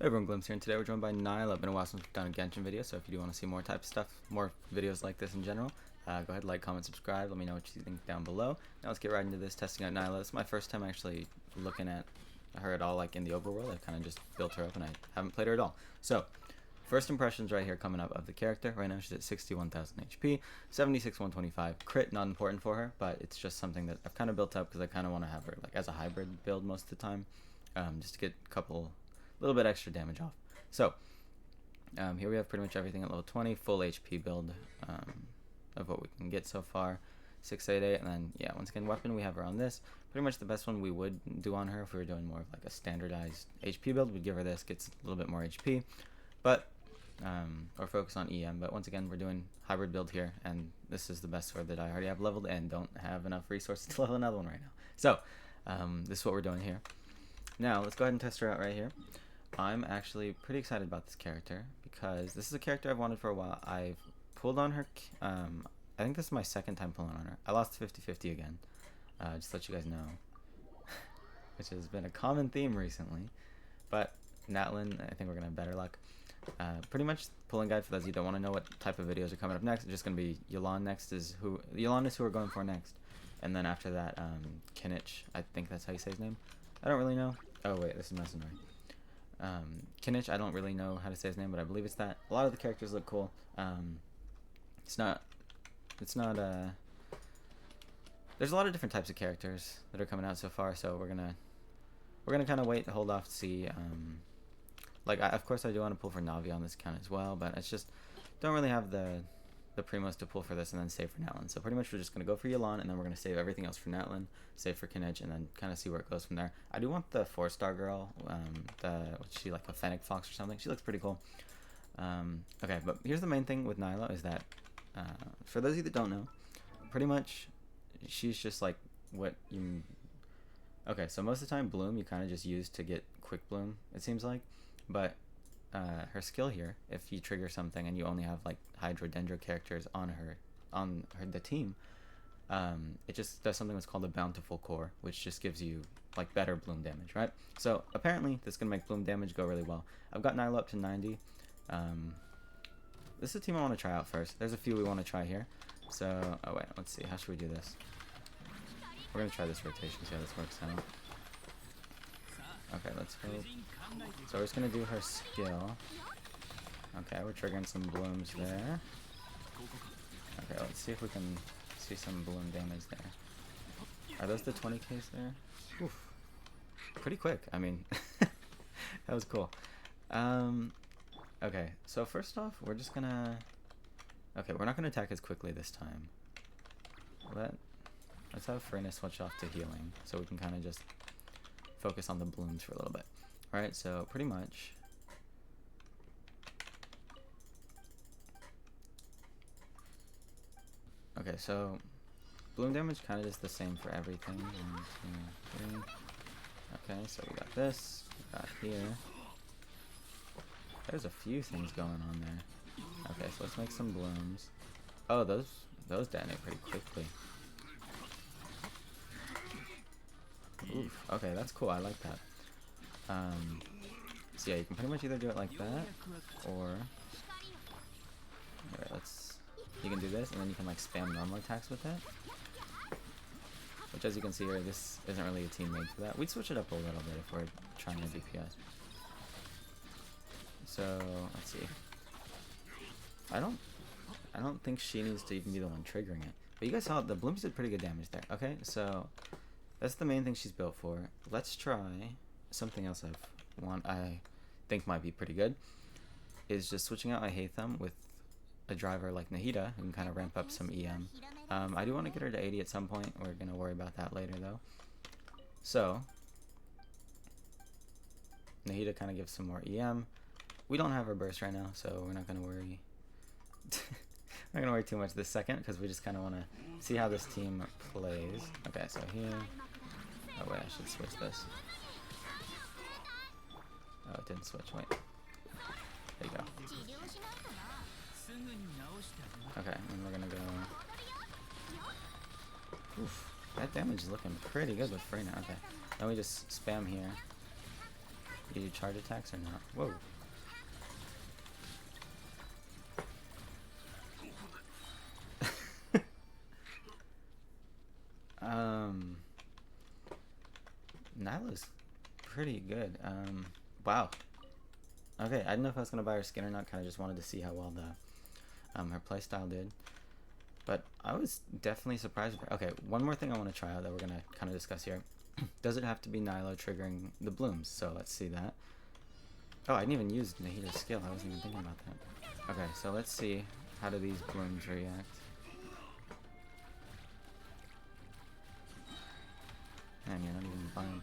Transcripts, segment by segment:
Hey everyone, Glimpse here, and today we're joined by Nilous. Been a while since we've done a Genshin video, so if you do want to see more type of stuff, more videos like this in general, go ahead, like, comment, subscribe, let me know what you think down below. Now let's get right into this, testing out Nilous. It's my first time actually looking at her at all, like in the overworld. I've kind of just built her up and I haven't played her at all. So, first impressions right here coming up of the character. Right now she's at 61,000 HP, 76 125. Crit, not important for her, but it's just something that I've kind of built up because I kind of want to have her like as a hybrid build most of the time, just to get a little bit extra damage off. So here we have pretty much everything at level 20, full HP build of what we can get so far. 688, and then yeah, once again weapon we have her on this. Pretty much the best one we would do on her if we were doing more of like a standardized HP build. We'd give her this, gets a little bit more HP, but or focus on EM. But once again, we're doing hybrid build here, and this is the best sword that I already have leveled and don't have enough resources to level another one right now. So this is what we're doing here. Now let's go ahead and test her out right here. I'm actually pretty excited about this character because this is a character I've wanted for a while. I've pulled on her. I think this is my second time pulling on her. I lost 50-50 again, just to let you guys know, which has been a common theme recently. But Natlin, I think we're gonna have better luck. Pretty much pulling guide for those of you that want to know what type of videos are coming up next. It's just gonna be Yelan next is who we're going for next, and then after that, Kinich. I think that's how you say his name. I don't really know. Oh wait, this is Messenger. Kinich, I don't really know how to say his name, but I believe it's that. A lot of the characters look cool. It's not there's a lot of different types of characters that are coming out so far, so we're gonna kind of wait, hold off to see. Like of course I do want to pull for Navi on this account as well, but it's just don't really have the primos to pull for this and then save for Natlin. So pretty much we're just going to go for Yelan, and then we're going to save everything else for Natlin, save for Kinich, and then kind of see where it goes from there. I do want the 4-star girl, what's she, like a Fennec Fox or something? She looks pretty cool. Okay, but here's the main thing with Nilous is that, for those of you that don't know, pretty much she's just like what you... Okay, so most of the time Bloom you kind of just use to get quick Bloom, it seems like, but her skill here, if you trigger something and you only have like Hydro Dendro characters on the team, it just does something that's called a Bountiful Core, which just gives you like better Bloom damage, right? So apparently this is gonna make Bloom damage go really well. I've got Nilous up to 90. This is a team I want to try out first. There's a few we want to try here. So oh wait, let's see, how should we do this? We're gonna try this rotation, see how this works out. Okay, let's hope. So we're just gonna do her skill. Okay, we're triggering some blooms there. Okay, let's see if we can see some bloom damage there. Are those the 20Ks there? Oof. Pretty quick, I mean. That was cool. Okay, so first off, we're just gonna... Okay, we're not gonna attack as quickly this time. Let's have Freyna switch off to healing, so we can kind of just focus on the blooms for a little bit. Alright, so pretty much okay, so bloom damage kind of is the same for everything. 1, 2, 3. Okay, so we got this, we got here. There's a few things going on there. Okay, so let's make some blooms. Oh, those detonate pretty quickly. Oof, okay, that's cool, I like that. So yeah, you can pretty much either do it like that, or... Alright, you can do this, and then you can like spam normal attacks with it. Which, as you can see here, this isn't really a team made for that. We'd switch it up a little bit if we're trying to DPS. So, let's see. I don't think she needs to even be the one triggering it. But you guys saw, the blooms did pretty good damage there. Okay, so... That's the main thing she's built for. Let's try something else I think might be pretty good. Is just switching out Ahaytham with a driver like Nahida, who can kind of ramp up some EM. I do want to get her to 80 at some point. We're going to worry about that later though. So, Nahida kind of gives some more EM. We don't have her burst right now, so we're not going to worry. We're not going to worry too much this second, because we just kind of want to see how this team plays. Okay, so here... Oh wait, I should switch this. Oh, it didn't switch, wait. There you go. Okay, and we're gonna go... Oof, that damage is looking pretty good with Freyna. Okay, then we just spam here. Do you charge attacks or not? Whoa. Nilous pretty good. Wow. Okay, I didn't know if I was gonna buy her skin or not. Kind of just wanted to see how well the her playstyle did. But I was definitely surprised. Okay, one more thing I want to try out that we're gonna kind of discuss here. Does it have to be Nilou triggering the blooms? So let's see that. Oh, I didn't even use Nahida's skill. I wasn't even thinking about that. Okay, so let's see how do these blooms react. Man, you're not even fine.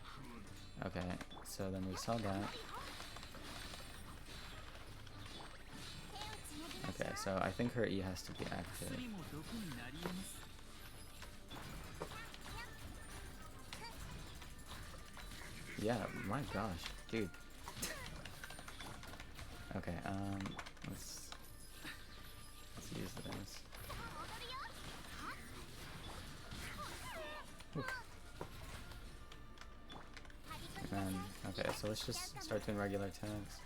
Okay, so then we saw that. Okay, so I think her E has to be active. Yeah, my gosh, dude. Okay, let's use this. Oof. And then, okay, so let's just start doing regular attacks.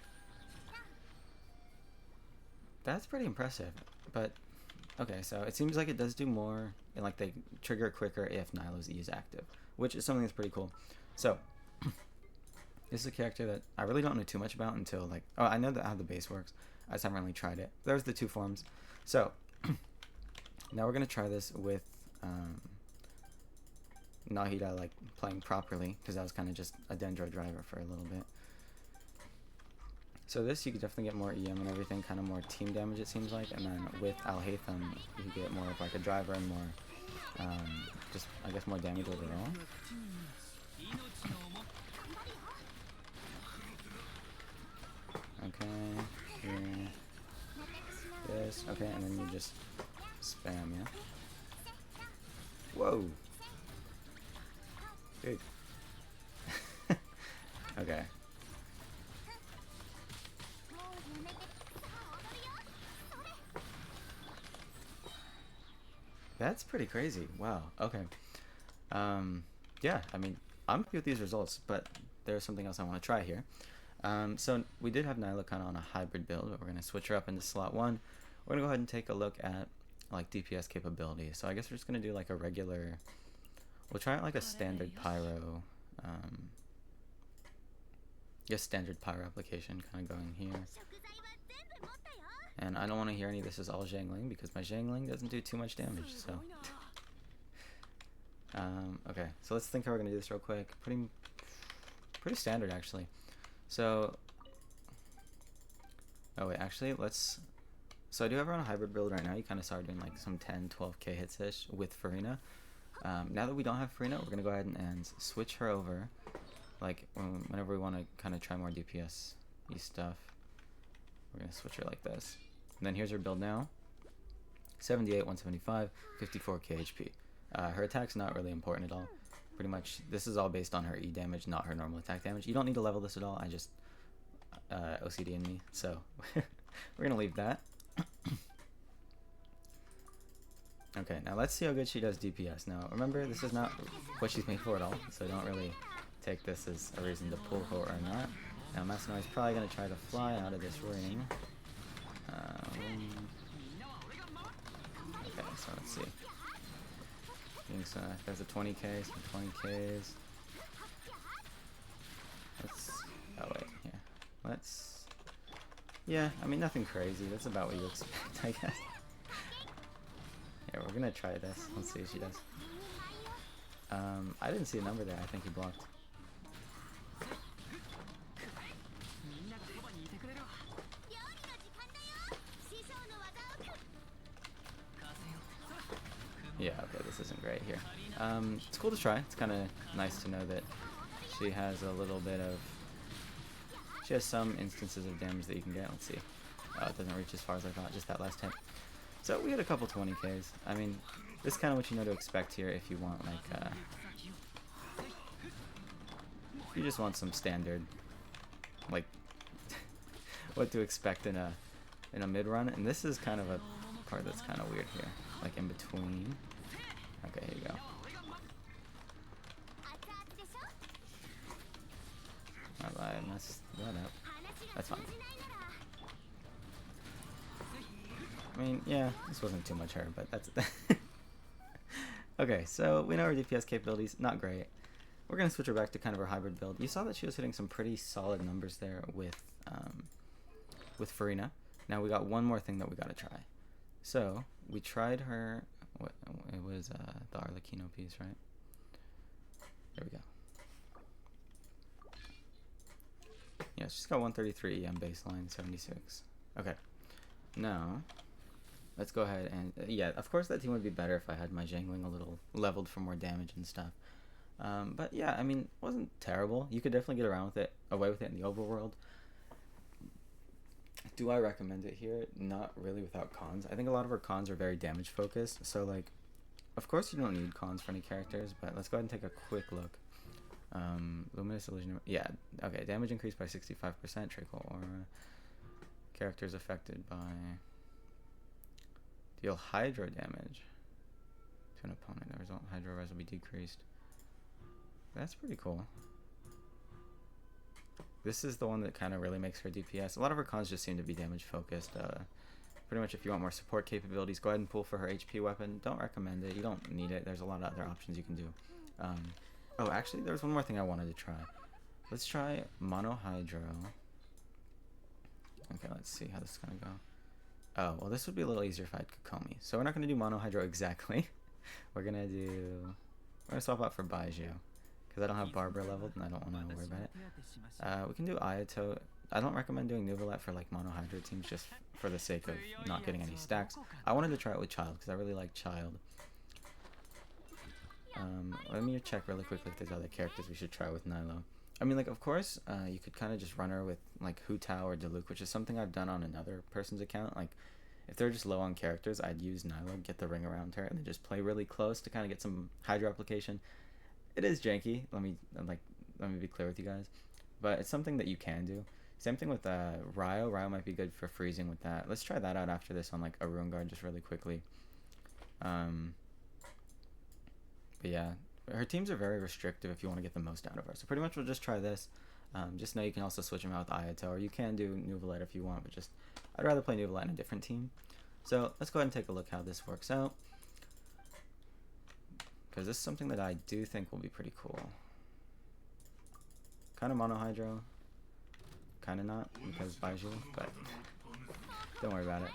That's pretty impressive, but okay, so it seems like it does do more, and like they trigger quicker if Nilou's E is active, which is something that's pretty cool. So this is a character that I really don't know too much about until like, oh, I know that how the base works. I just haven't really tried it. There's the two forms. So now we're gonna try this with Nahida like playing properly, because that was kind of just a Dendro driver for a little bit. So this, you could definitely get more EM and everything, kind of more team damage it seems like, and then with Al-Haytham, you get more of like a driver and more, just, I guess, more damage overall. Okay, here, this, okay, and then you just spam, yeah? Whoa! Dude. Okay. That's pretty crazy. Wow. Okay. Yeah, I mean, I'm happy with these results, but there's something else I want to try here. So we did have Nilou kind of on a hybrid build, but we're going to switch her up into slot 1. We're going to go ahead and take a look at like DPS capability. So I guess we're just going to do like a regular, we'll try out like a standard pyro, standard pyro application kind of going here. And I don't want to hear any of this is all Zhangling, because my Zhangling doesn't do too much damage, so. Okay, so let's think how we're going to do this real quick. Pretty standard, actually. So, oh wait, actually, so I do have her on a hybrid build right now. You kind of saw her doing like some 10, 12k hits-ish with Farina. Now that we don't have Farina, we're going to go ahead and switch her over. Like, whenever we want to kind of try more DPS-y stuff, we're going to switch her like this. And then here's her build now. 78, 175, 54k HP. Her attack's not really important at all. Pretty much, this is all based on her E damage, not her normal attack damage. You don't need to level this at all. I just OCD in me, so we're gonna leave that. Okay, now let's see how good she does DPS. Now, remember, this is not what she's made for at all, so don't really take this as a reason to pull her or not. Now, Masanoi is probably gonna try to fly out of this ring. Okay, so let's see. So there's a 20k, some 20ks. Oh wait, yeah. Yeah, I mean, nothing crazy. That's about what you expect, I guess. Yeah, we're gonna try this. Let's see what she does. I didn't see a number there. I think he blocked. Yeah, okay, this isn't great here. It's cool to try. It's kind of nice to know that she has a little bit of... She has some instances of damage that you can get. Let's see. Oh, it doesn't reach as far as I thought, just that last hit. So we had a couple 20ks. I mean, this is kind of what you know to expect here if you want, like, you just want some standard, like, what to expect in a mid-run. And this is kind of a part that's kind of weird here. Like in between. Okay, here you go. Alright, that up. That's fine. I mean, yeah, this wasn't too much her, but that's okay, so we know her DPS capabilities, not great. We're going to switch her back to kind of her hybrid build. You saw that she was hitting some pretty solid numbers there with Farina. Now we got one more thing that we got to try. So we tried her, it was the Arlecchino piece, right? There we go. Yeah, she's got 133 EM baseline, 76. Okay, now let's go ahead and, yeah, of course that team would be better if I had my Zhangling a little leveled for more damage and stuff. But yeah, I mean, it wasn't terrible. You could definitely get around with it, away with it in the overworld. Do I recommend it here? Not really without cons. I think a lot of our cons are very damage focused. So like, of course you don't need cons for any characters, but let's go ahead and take a quick look. Luminous Illusion, yeah, okay, damage increased by 65%, Trickle Aura. Characters affected by... Deal Hydro damage to an opponent. The result Hydro res will be decreased. That's pretty cool. This is the one that kind of really makes her DPS. A lot of her cons just seem to be damage focused. Pretty much if you want more support capabilities, go ahead and pull for her HP weapon. Don't recommend it. You don't need it. There's a lot of other options you can do. Oh, actually, there's one more thing I wanted to try. Let's try Mono Hydro. Okay, let's see how this is going to go. Oh, well, this would be a little easier if I had Kokomi. So we're not going to do Mono Hydro exactly. We're going to swap out for Baiju. Because I don't have Barbara leveled and I don't want to worry about it. We can do Ayato. I don't recommend doing Nuvolette for like Mono Hydro teams just for the sake of not getting any stacks. I wanted to try it with Child because I really like Child. Let me check really quickly if there's other characters we should try with Nilous. I mean, like, of course, you could kind of just run her with, like, Hu Tao or Diluc, which is something I've done on another person's account. Like, if they're just low on characters, I'd use Nilous, get the ring around her, and then just play really close to kind of get some Hydro application. It is janky, let me be clear with you guys, but it's something that you can do. Same thing with Ryo. Ryo might be good for freezing with that. Let's try that out after this on, like, a Rune Guard just really quickly. But yeah, her teams are very restrictive if you want to get the most out of her. So pretty much we'll just try this. Just know you can also switch them out with Ayato, or you can do Nuvolette if you want, but just I'd rather play Nuvolette in a different team. So let's go ahead and take a look how this works out. Because this is something that I do think will be pretty cool. Kind of Mono Hydro. Kind of not, because Baiju, but don't worry about it.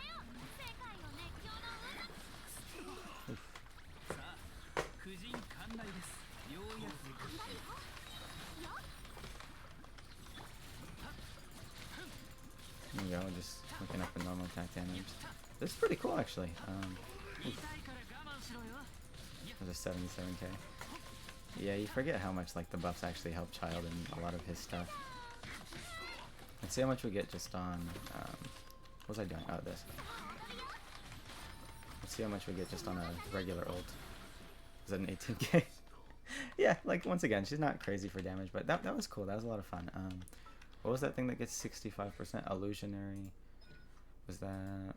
There we go, just looking up the normal attack damage. This is pretty cool, actually. There's a 77k. Yeah, you forget how much like the buffs actually help Child in a lot of his stuff. Let's see how much we get just on. What was I doing? Oh, this. Let's see how much we get just on a regular ult. Is that an 18k? Yeah, like once again, she's not crazy for damage, but that was cool. That was a lot of fun. What was that thing that gets 65%? Illusionary. Was that?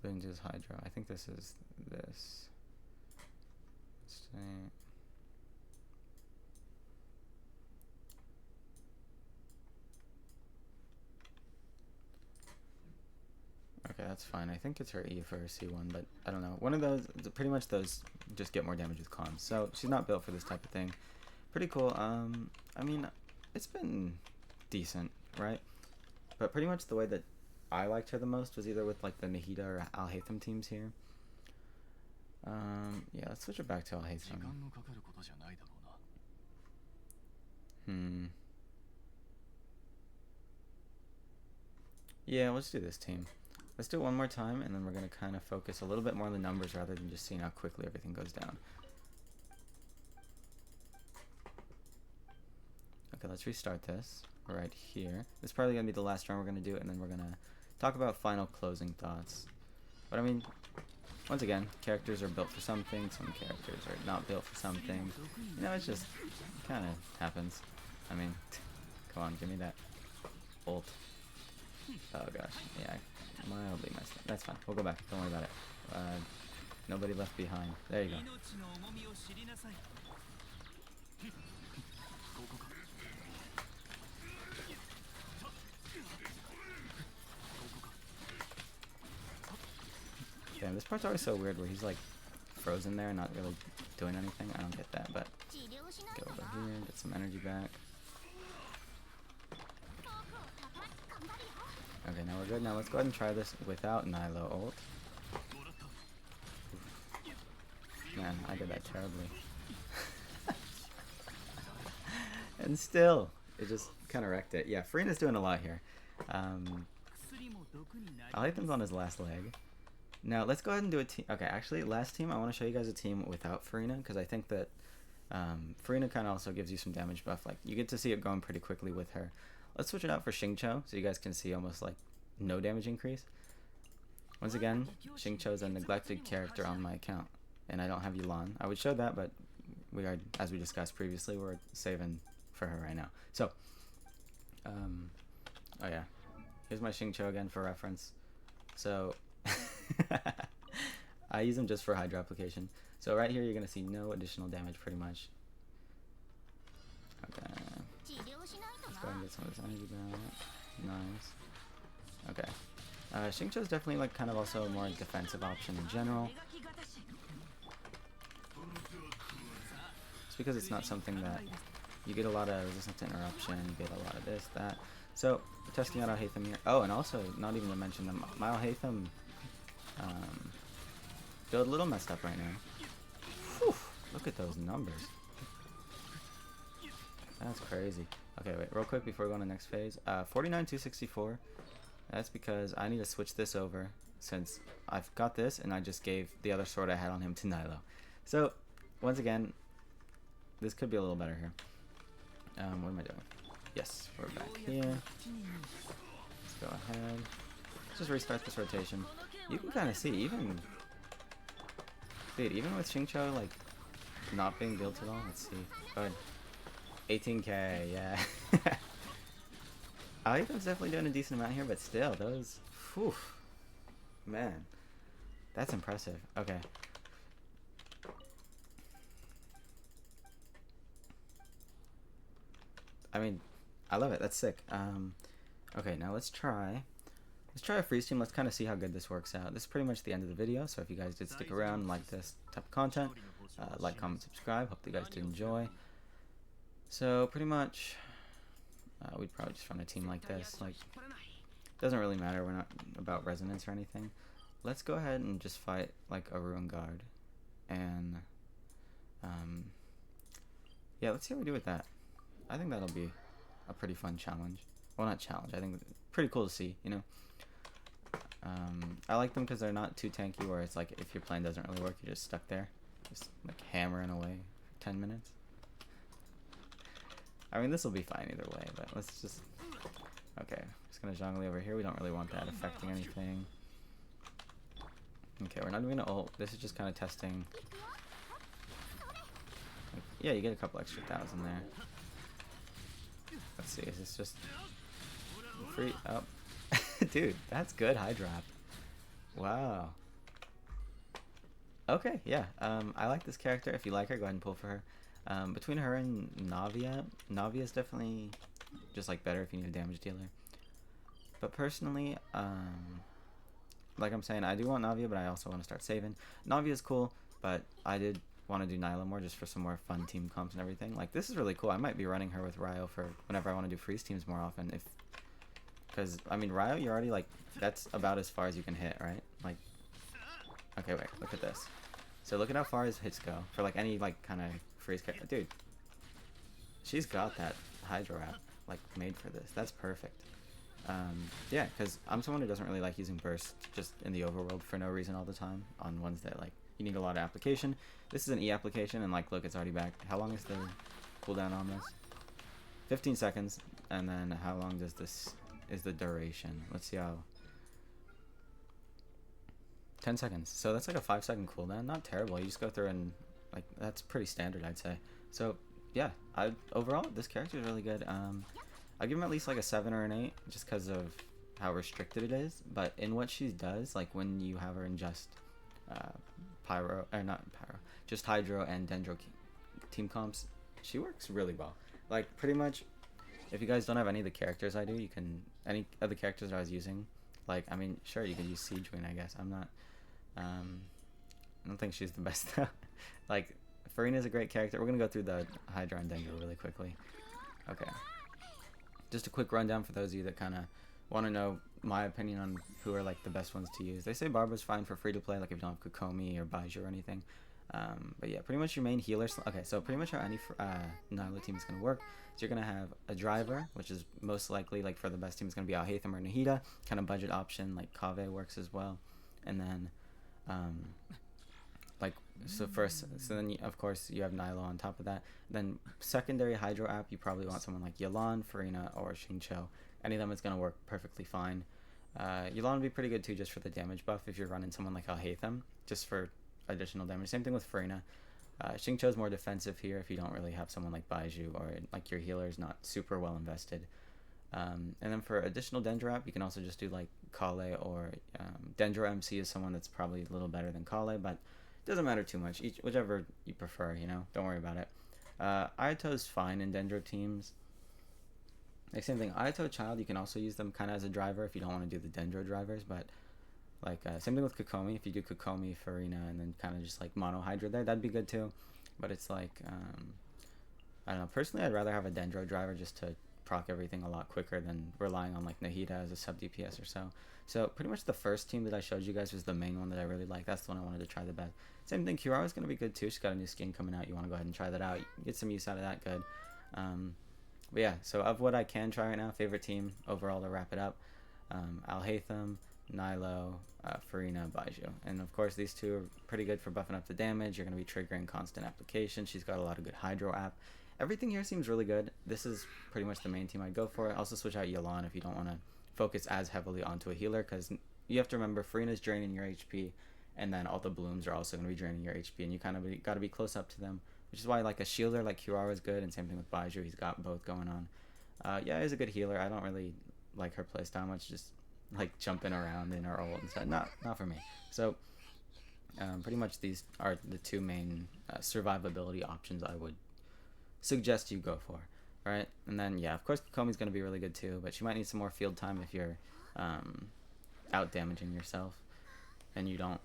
Linja's Hydro. I think this is this. Let's see. Okay, that's fine. I think it's her E for her C1, but I don't know. One of those, pretty much those just get more damage with cons. So she's not built for this type of thing. Pretty cool. I mean, it's been decent, right? But pretty much the way that I liked her the most was either with like the Nahida or Al-Haytham teams here. Yeah, let's switch it back to Al-Haytham. Yeah, let's do this team. Let's do it one more time, and then we're going to kind of focus a little bit more on the numbers rather than just seeing how quickly everything goes down. Okay, let's restart this right here. This is probably going to be the last round we're going to do, and then we're going to talk about final closing thoughts. But I mean, once again, characters are built for something, some characters are not built for something. You know, it's just, it kind of happens. I mean, come on, give me that ult. Oh gosh, yeah, mildly messed up. That's fine, we'll go back, don't worry about it. Nobody left behind. There you go. this part's always so weird where he's like frozen there and not really doing anything. I don't get that, but go over here, get some energy back. Okay, now we're good. Now let's go ahead and try this without Nilous ult. Man, I did that terribly. And still, it just kind of wrecked it. Yeah, Furina's doing a lot here. Alhaitham's on his last leg. Now, let's go ahead and do a team. Okay, actually, last team, I want to show you guys a team without Furina, because I think that Furina kind of also gives you some damage buff. Like, you get to see it going pretty quickly with her. Let's switch it out for Xingqiu, so you guys can see almost, like, no damage increase. Once again, Xingqiu is a neglected character on my account, and I don't have Yulan. I would show that, but we are, as we discussed previously, we're saving for her right now. So, oh yeah, here's my Xingqiu again for reference. So, I use them just for Hydra application. So right here, you're gonna see no additional damage, pretty much. Okay, let's go ahead and get some of this energy back. Nice. Okay, Xingqiu is definitely like kind of also a more defensive option in general. It's because it's not something that you get a lot of resistance to interruption, you get a lot of this, that. So, we're testing out Alhaitham here. Oh, and also, not even to mention them, my Alhaitham build a little messed up right now. Whew, look at those numbers. That's crazy. Okay, wait, real quick before we go on to the next phase. 49,264. That's because I need to switch this over since I've got this and I just gave the other sword I had on him to Nilous. So, once again, this could be a little better here. What am I doing? Yes, we're back here. Let's go ahead. Let's just restart this rotation. You can kind of see, even with Xingqiu, like, not being built at all. Let's see. Go ahead. 18k, yeah. Alhaitham's definitely doing a decent amount here, but still, those, whew, man, that's impressive. Okay. I mean, I love it. That's sick. Okay, now let's try a freeze team. Let's kind of see how good this works out. This is pretty much the end of the video, so if you guys did stick around and like this type of content, like, comment, subscribe. Hope you guys did enjoy. So, pretty much, we'd probably just run a team like this. Like, doesn't really matter. We're not about resonance or anything. Let's go ahead and just fight, like, a Ruin Guard. And, yeah, let's see how we do with that. I think that'll be a pretty fun challenge. Well, not challenge. I think pretty cool to see, you know. I like them because they're not too tanky where it's like if your plan doesn't really work, you're just stuck there. Just like hammering away for 10 minutes. I mean, this will be fine either way, but let's just... Okay, just gonna Zhongli over here. We don't really want that affecting anything. Okay, we're not even gonna ult. This is just kind of testing. Like, yeah, you get a couple extra thousand there. Let's see, is this just free? Oh. Dude, that's good high drop. Wow. Okay, yeah. I like this character. If you like her, go ahead and pull for her. Between her and Navia is definitely just like better if you need a damage dealer. But personally, like I'm saying, I do want Navia, but I also want to start saving. Navia is cool, but I did want to do Nilous more just for some more fun team comps and everything. Like, this is really cool. I might be running her with Ryo for whenever I want to do freeze teams more often. Because, I mean, Ryo, you're already, like, that's about as far as you can hit, right? Like, okay, wait, look at this. So look at how far his hits go for, like, any, like, kind of freeze character. Dude, she's got that Hydro app, like, made for this. That's perfect. Yeah, because I'm someone who doesn't really like using burst just in the overworld for no reason all the time on ones that, like, you need a lot of application. This is an E application, and, like, look, it's already back. How long is the cooldown on this? 15 seconds, and then how long does this... is the duration. Let's see how... 10 seconds. So that's like a 5-second cooldown. Not terrible. You just go through and, like, that's pretty standard, I'd say. So, yeah. Overall, this character is really good. I'll give him at least like a 7 or an 8, just because of how restricted it is. But in what she does, like when you have her in just Pyro, or not Pyro, just Hydro and Dendro team comps, she works really well. Like, pretty much, if you guys don't have any of the characters I do, you can, any of the characters that I was using, like, I mean, sure, you can use Siege Wing, I guess. I'm not I don't think she's the best though. Like, Farina's a great character. We're gonna go through the Hydra and Dendro really quickly. Okay. Just a quick rundown for those of you that kind of want to know my opinion on who are like the best ones to use. They say Barbara's fine for free to play, like if you don't have Kokomi or Baiju or anything. But yeah, pretty much your main healer. Okay, so pretty much how any Nyla team is going to work. So you're going to have a driver, which is most likely, like for the best team, is going to be Alhaitham or Nahida. Kind of budget option, like Kaveh works as well. And then, so then of course you have Nyla on top of that. Then secondary Hydro app, you probably want someone like Yelan, Farina, or Xingqiu. Any of them is going to work perfectly fine. Yelan would be pretty good too, just for the damage buff if you're running someone like Alhaitham, just for additional damage. Same thing with Farina. Xingqiu is more defensive here if you don't really have someone like Baiju, or like your healer is not super well invested. And then for additional Dendro app, you can also just do like Kale, or Dendro MC is someone that's probably a little better than Kale, but it doesn't matter too much. Whichever you prefer, you know, don't worry about it. Ayato is fine in Dendro teams. Like same thing, Ayato Child, you can also use them kind of as a driver if you don't want to do the Dendro drivers, but like same thing with Kokomi. If you do Kokomi, Farina, and then kind of just like mono Hydra there, that'd be good too. But it's like I don't know. Personally, I'd rather have a Dendro driver just to proc everything a lot quicker than relying on like Nahida as a sub DPS or so. So pretty much the first team that I showed you guys was the main one that I really like. That's the one I wanted to try the best. Same thing, Kirara's going to be good too. She's got a new skin coming out. You want to go ahead and try that out. Get some use out of that, good. But yeah, so of what I can try right now, favorite team overall to wrap it up, Alhaitham, Nilo, Farina, Baiju. And of course these two are pretty good for buffing up the damage. You're going to be triggering constant application. She's got a lot of good Hydro app. Everything here seems really good. This is pretty much the main team I'd go for. Also switch out Yelan if you don't want to focus as heavily onto a healer, because you have to remember Farina's draining your HP, and then all the blooms are also going to be draining your HP, and you kind of got to be close up to them, which is why like a shielder like Kirara is good, and same thing with Baiju. He's got both going on. Yeah, he's a good healer. I don't really like her playstyle much, just like jumping around in her ult and stuff. Not for me. So pretty much these are the two main survivability options I would suggest you go for. Alright, and then yeah, of course Kokomi's going to be really good too, but she might need some more field time if you're out damaging yourself and you don't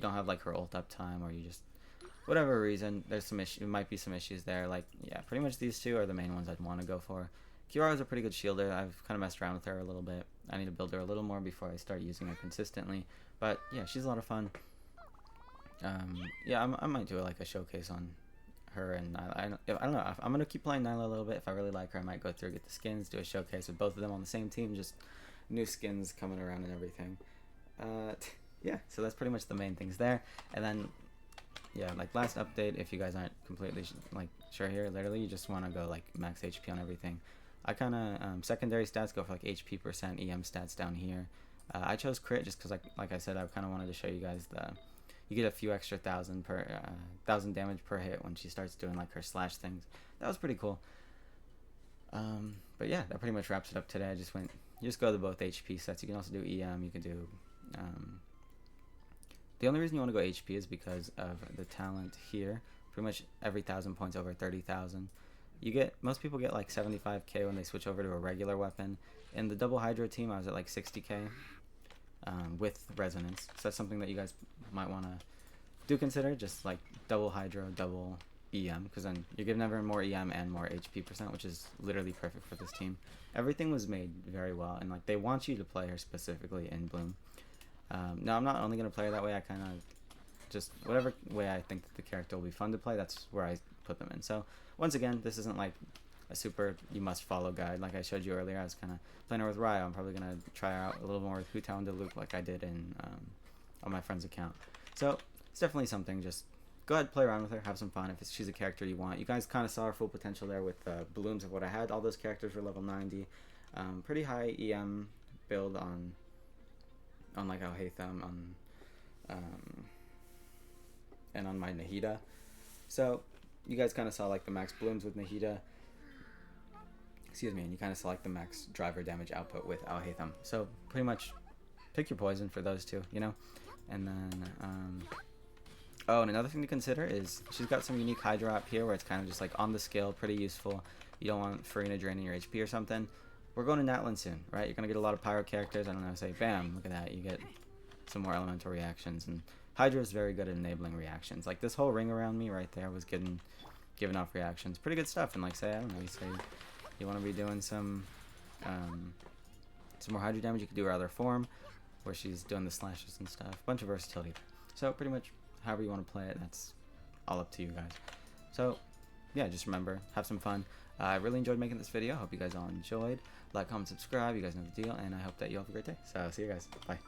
have like her ult up time, or you just whatever reason there's some might be some issues there. Like yeah, pretty much these two are the main ones I'd want to go for. Kirara's a pretty good shielder. I've kind of messed around with her a little bit. I need to build her a little more before I start using her consistently, but yeah, she's a lot of fun. Yeah, I might do like a showcase on her and Nyla. I don't know. I'm gonna keep playing Nyla a little bit. If I really like her, I might go through, get the skins, do a showcase with both of them on the same team. Just new skins coming around and everything. Yeah, so that's pretty much the main things there. And then yeah, like last update, if you guys aren't completely like sure here, literally you just want to go like max HP on everything. I kind of secondary stats go for like HP percent, EM stats down here. I chose crit just because like I said, I kind of wanted to show you guys you get a few extra thousand damage per hit when she starts doing like her slash things. That was pretty cool. But yeah, that pretty much wraps it up today. You just go to both HP sets. You can also do EM. You can do the only reason you want to go HP is because of the talent here. Pretty much every 1,000 points over 30,000. Most people get like 75k when they switch over to a regular weapon. In the double Hydro team, I was at like 60k. With resonance, so that's something that you guys might want to consider, just like double Hydro, double EM, because then you're giving everyone more EM and more HP percent, which is literally perfect for this team. Everything was made very well, and like they want you to play her specifically in Bloom. Now I'm not only going to play her that way, I kind of just whatever way I think that the character will be fun to play, that's where I put them in. So once again, this isn't like a super you must follow guide. Like I showed you earlier, I was kind of playing her with Ryo. I'm probably going to try out a little more with Hu Tao and Diluc like I did in on my friend's account. So it's definitely something. Just go ahead, play around with her, have some fun if she's a character you want. You guys kind of saw her full potential there with balloons of what I had. All those characters were level 90. Pretty high EM build on like Alhaitham and on my Nahida. So you guys kind of saw like the max blooms with Nahida. Excuse me, and you kind of saw like the max driver damage output with Alhaitham. So pretty much pick your poison for those two, you know? And then, oh, and another thing to consider is she's got some unique Hydro app here where it's kind of just like on the scale, pretty useful. You don't want Farina draining your HP or something. We're going to Natlan soon, right? You're going to get a lot of Pyro characters. I don't know, say, bam, look at that. You get some more elemental reactions. And Hydra is very good at enabling reactions. Like this whole ring around me right there was giving off reactions. Pretty good stuff. And like say, I don't know, you say you want to be doing some more Hydra damage, you could do her other form, where she's doing the slashes and stuff. Bunch of versatility. So pretty much however you want to play it, that's all up to you guys. So yeah, just remember, have some fun. I really enjoyed making this video. Hope you guys all enjoyed. Like, comment, subscribe. You guys know the deal. And I hope that you all have a great day. So see you guys. Bye.